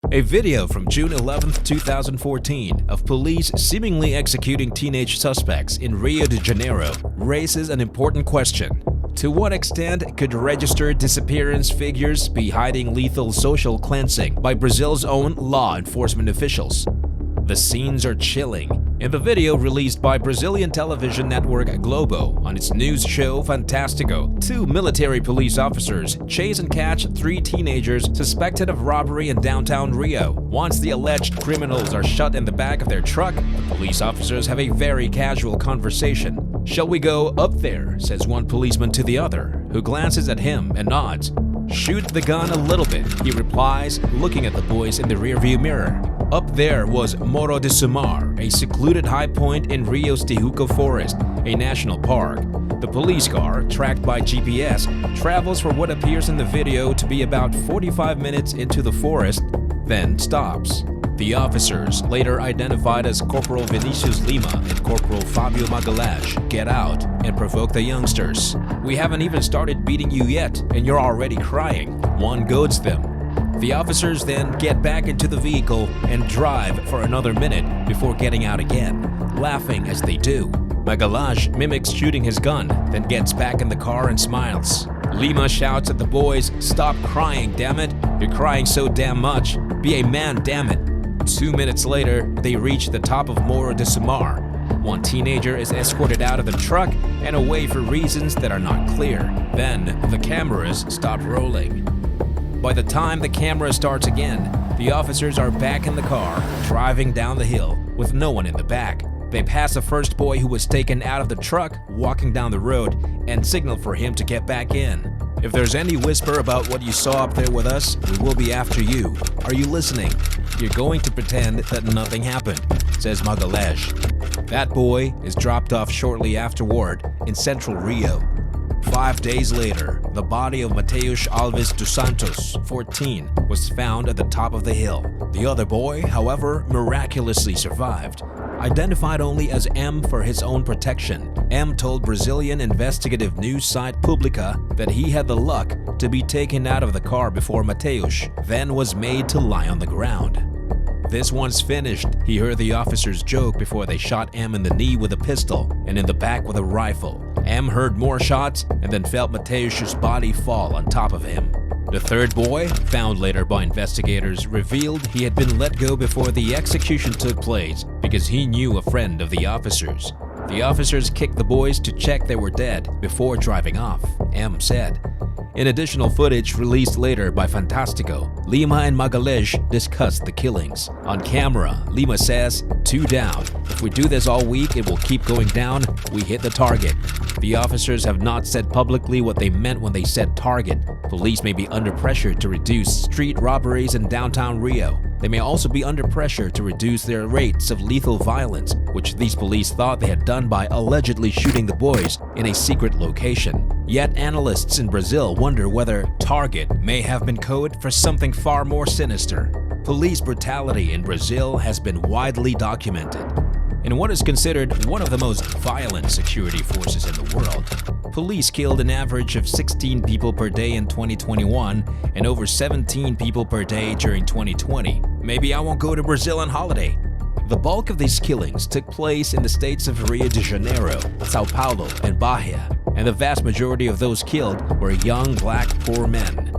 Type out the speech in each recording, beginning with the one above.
A video from June 11, 2014 of police seemingly executing teenage suspects in Rio de Janeiro raises an important question. To what extent could registered disappearance figures be hiding lethal social cleansing by Brazil's own law enforcement officials? The scenes are chilling. In the video released by Brazilian television network Globo on its news show Fantastico, two military police officers chase and catch three teenagers suspected of robbery in downtown Rio. Once the alleged criminals are shut in the back of their truck, the police officers have a very casual conversation. "Shall we go up there?" says one policeman to the other, who glances at him and nods. "Shoot the gun a little bit," he replies, looking at the boys in the rearview mirror. Up there was Morro de Sumar, a secluded high point in Rio's Tijuco Forest, a national park. The police car, tracked by GPS, travels for what appears in the video to be about 45 minutes into the forest, then stops. The officers, later identified as Corporal Vinicius Lima and Corporal Fabio Magalhães, get out and provoke the youngsters. "We haven't even started beating you yet, and you're already crying," one goads them. The officers then get back into the vehicle and drive for another minute before getting out again, laughing as they do. Magalhães mimics shooting his gun, then gets back in the car and smiles. Lima shouts at the boys, "Stop crying, damn it! You're crying so damn much. Be a man, damn it!" 2 minutes later, they reach the top of Morro de Sumar. One teenager is escorted out of the truck and away for reasons that are not clear. Then, the cameras stop rolling. By the time the camera starts again, the officers are back in the car, driving down the hill with no one in the back. They pass the first boy who was taken out of the truck walking down the road and signal for him to get back in. "If there's any whisper about what you saw up there with us, we will be after you. Are you listening? You're going to pretend that nothing happened," says Magalhães. That boy is dropped off shortly afterward in central Rio. 5 days later, the body of Mateus Alves dos Santos, 14, was found at the top of the hill. The other boy, however, miraculously survived. Identified only as M for his own protection, M told Brazilian investigative news site Publica that he had the luck to be taken out of the car before Mateus then was made to lie on the ground. "This one's finished," he heard the officers joke before they shot M in the knee with a pistol and in the back with a rifle. M heard more shots and then felt Mateus's body fall on top of him. The third boy, found later by investigators, revealed he had been let go before the execution took place because he knew a friend of the officers. The officers kicked the boys to check they were dead before driving off, M said. In additional footage released later by Fantastico, Lima and Magalhães discussed the killings. On camera, Lima says, "2 down. If we do this all week, it will keep going down. We hit the target." The officers have not said publicly what they meant when they said target. Police may be under pressure to reduce street robberies in downtown Rio. They may also be under pressure to reduce their rates of lethal violence, which these police thought they had done by allegedly shooting the boys in a secret location. Yet analysts in Brazil wonder whether target may have been code for something far more sinister. Police brutality in Brazil has been widely documented. In what is considered one of the most violent security forces in the world, police killed an average of 16 people per day in 2021 and over 17 people per day during 2020. Maybe I won't go to Brazil on holiday. The bulk of these killings took place in the states of Rio de Janeiro, Sao Paulo, and Bahia, and the vast majority of those killed were young black poor men.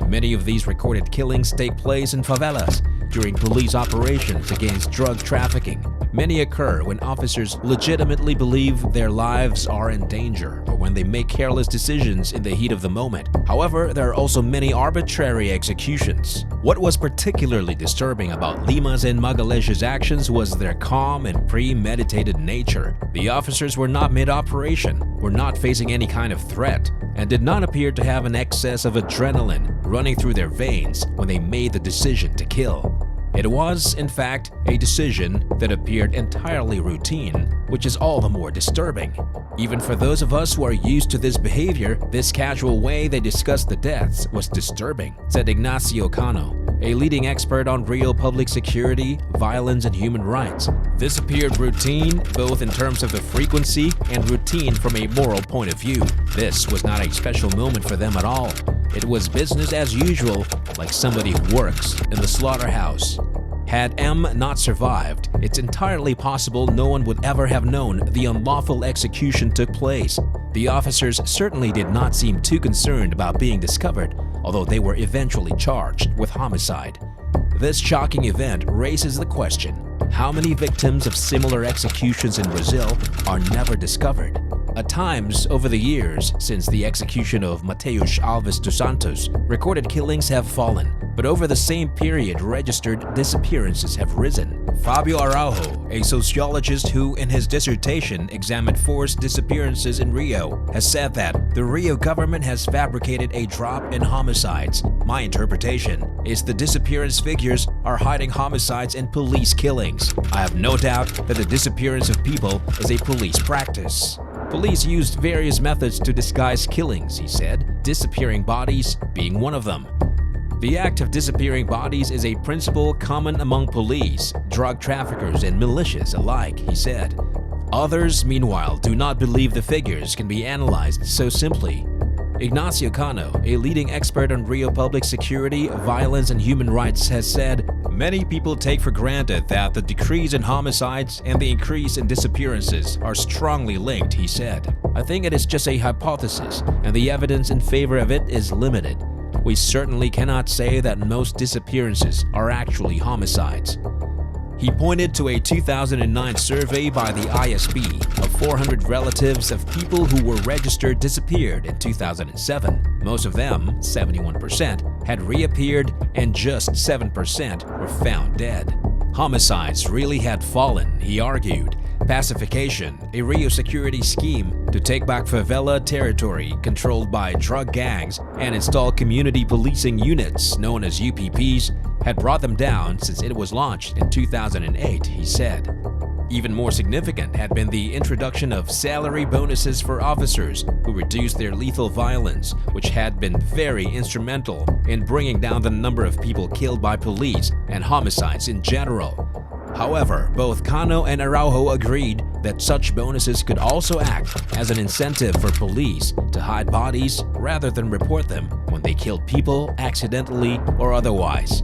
Many of these recorded killings take place in favelas during police operations against drug trafficking. Many occur when officers legitimately believe their lives are in danger or when they make careless decisions in the heat of the moment. However, there are also many arbitrary executions. What was particularly disturbing about Lima's and Magalhães' actions was their calm and premeditated nature. The officers were not mid-operation, were not facing any kind of threat, and did not appear to have an excess of adrenaline running through their veins when they made the decision to kill. It was, in fact, a decision that appeared entirely routine, which is all the more disturbing. Even for those of us who are used to this behavior, this casual way they discussed the deaths was disturbing, said Ignacio Cano, a leading expert on Rio public security, violence, and human rights. This appeared routine both in terms of the frequency and routine from a moral point of view. This was not a special moment for them at all. It was business as usual, like somebody who works in the slaughterhouse. Had M not survived, it's entirely possible no one would ever have known the unlawful execution took place. The officers certainly did not seem too concerned about being discovered, although they were eventually charged with homicide. This shocking event raises the question, how many victims of similar executions in Brazil are never discovered? At times, over the years, since the execution of Mateus Alves dos Santos, recorded killings have fallen, but over the same period, registered disappearances have risen. Fabio Araujo, a sociologist who, in his dissertation, examined forced disappearances in Rio, has said that the Rio government has fabricated a drop in homicides. My interpretation is the disappearance figures are hiding homicides and police killings. I have no doubt that the disappearance of people is a police practice. Police used various methods to disguise killings, he said, disappearing bodies being one of them. The act of disappearing bodies is a principle common among police, drug traffickers, and militias alike, he said. Others, meanwhile, do not believe the figures can be analyzed so simply. Ignacio Cano, a leading expert on Rio public security, violence, and human rights, has said, "Many people take for granted that the decrease in homicides and the increase in disappearances are strongly linked," he said. "I think it is just a hypothesis, and the evidence in favor of it is limited. We certainly cannot say that most disappearances are actually homicides." He pointed to a 2009 survey by the ISB of 400 relatives of people who were registered disappeared in 2007. Most of them, 71%, had reappeared and just 7% were found dead. Homicides really had fallen, he argued. Pacification, a Rio security scheme to take back favela territory controlled by drug gangs and install community policing units known as UPPs, had brought them down since it was launched in 2008, he said. Even more significant had been the introduction of salary bonuses for officers who reduced their lethal violence, which had been very instrumental in bringing down the number of people killed by police and homicides in general. However, both Cano and Araujo agreed that such bonuses could also act as an incentive for police to hide bodies rather than report them when they killed people accidentally or otherwise.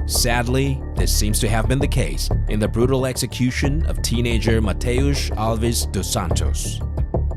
Sadly, this seems to have been the case in the brutal execution of teenager Mateus Alves dos Santos.